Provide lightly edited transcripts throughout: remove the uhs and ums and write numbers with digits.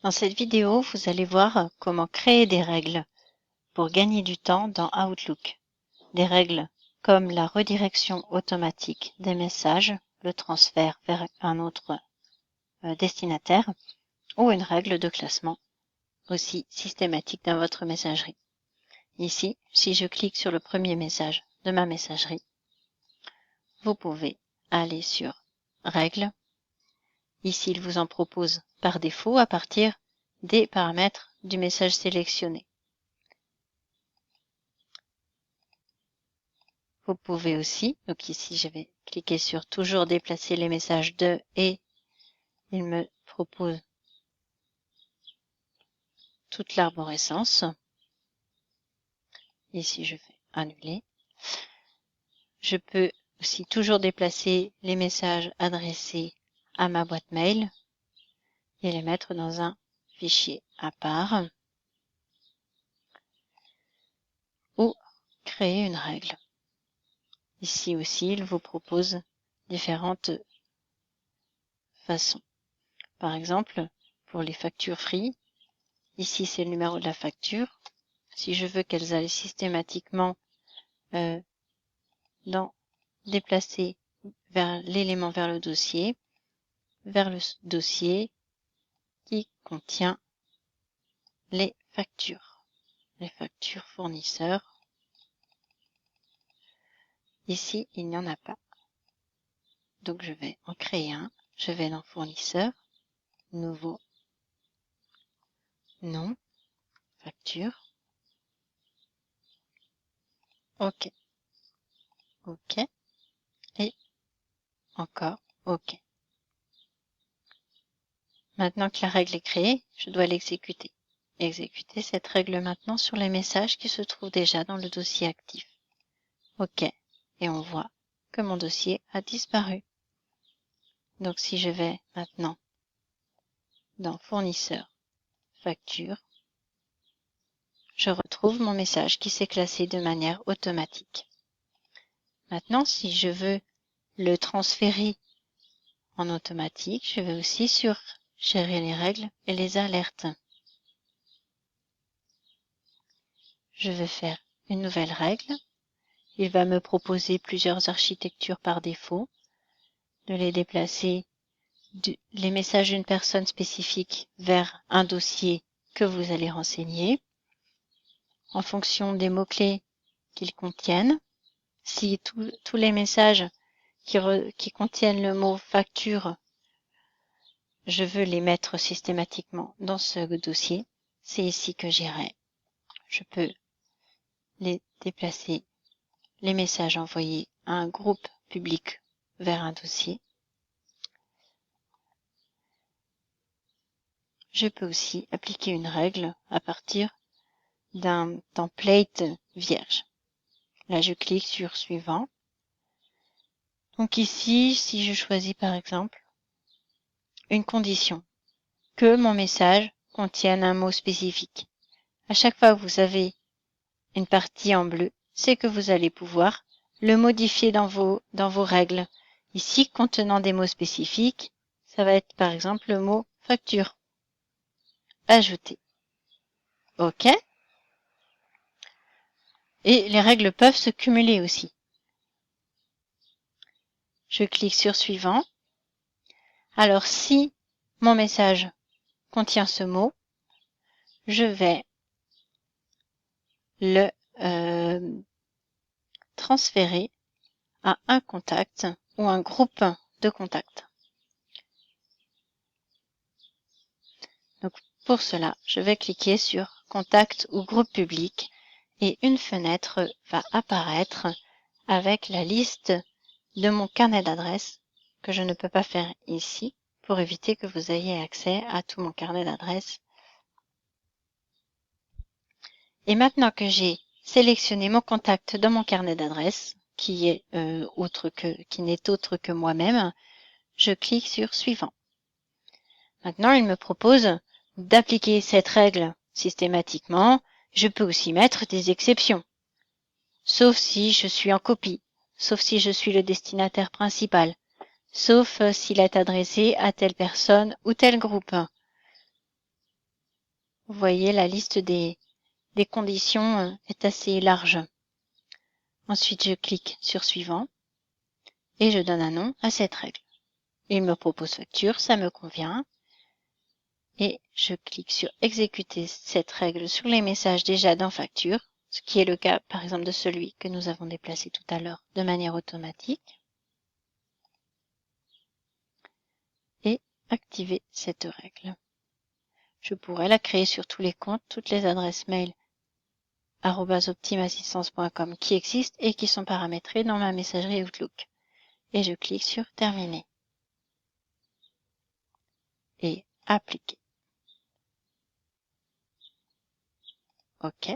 Dans cette vidéo, vous allez voir comment créer des règles pour gagner du temps dans Outlook. Des règles comme la redirection automatique des messages, le transfert vers un autre destinataire ou une règle de classement aussi systématique dans votre messagerie. Ici, si je clique sur le premier message de ma messagerie, vous pouvez aller sur Règles. Ici, il vous en propose par défaut à partir des paramètres du message sélectionné. Vous pouvez aussi, donc ici je vais cliquer sur toujours déplacer les messages de et il me propose toute l'arborescence. Ici je fais annuler. Je peux aussi toujours déplacer les messages adressés à ma boîte mail et les mettre dans un fichier à part ou créer une règle. Ici aussi, il vous propose différentes façons. Par exemple, pour les factures free, ici c'est le numéro de la facture. Si je veux qu'elles aillent systématiquement déplacer vers l'élément vers le dossier qui contient les factures fournisseurs. Ici, il n'y en a pas. Donc, je vais en créer un. Je vais dans Fournisseur, Nouveau, Nom, Facture. OK. OK. Et encore OK. Maintenant que la règle est créée, je dois l'exécuter. Exécuter cette règle maintenant sur les messages qui se trouvent déjà dans le dossier actif. OK. Et on voit que mon dossier a disparu. Donc si je vais maintenant dans Fournisseur, Facture, je retrouve mon message qui s'est classé de manière automatique. Maintenant, si je veux le transférer en automatique, je vais aussi sur Gérer les règles et les alertes. Je vais faire une nouvelle règle. Il va me proposer plusieurs architectures par défaut, de les déplacer les messages d'une personne spécifique vers un dossier que vous allez renseigner en fonction des mots-clés qu'ils contiennent. Si tous les messages qui contiennent le mot facture, je veux les mettre systématiquement dans ce dossier, c'est ici que j'irai. Je peux les déplacer, les messages envoyés à un groupe public vers un dossier. Je peux aussi appliquer une règle à partir d'un template vierge. Là, je clique sur Suivant. Donc ici, si je choisis par exemple une condition, que mon message contienne un mot spécifique. À chaque fois que vous avez une partie en bleu, c'est que vous allez pouvoir le modifier dans vos règles. Ici, contenant des mots spécifiques, ça va être par exemple le mot facture. Ajouter. OK. Et les règles peuvent se cumuler aussi. Je clique sur Suivant. Alors, si mon message contient ce mot, je vais le transférer à un contact ou un groupe de contacts. Donc, pour cela, je vais cliquer sur Contact ou groupe public et une fenêtre va apparaître avec la liste de mon carnet d'adresses que je ne peux pas faire ici pour éviter que vous ayez accès à tout mon carnet d'adresses. Et maintenant que j'ai sélectionné mon contact dans mon carnet d'adresses, qui n'est autre que moi-même, je clique sur Suivant. Maintenant, il me propose d'appliquer cette règle systématiquement. Je peux aussi mettre des exceptions, sauf si je suis en copie, sauf si je suis le destinataire principal, sauf s'il est adressé à telle personne ou tel groupe. Vous voyez, la liste des conditions est assez large. Ensuite, je clique sur Suivant et je donne un nom à cette règle. Il me propose facture, ça me convient. Et je clique sur Exécuter cette règle sur les messages déjà dans facture, ce qui est le cas par exemple de celui que nous avons déplacé tout à l'heure de manière automatique. Et activer cette règle. Je pourrais la créer sur tous les comptes, toutes les adresses mail @optimassistance.com qui existent et qui sont paramétrées dans ma messagerie Outlook. Et je clique sur Terminer. Et Appliquer. OK.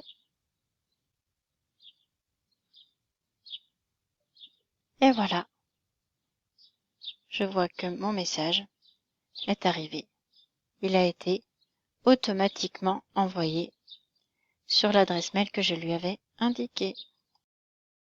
Et voilà. Je vois que mon message est arrivé. Il a été automatiquement envoyé sur l'adresse mail que je lui avais indiquée.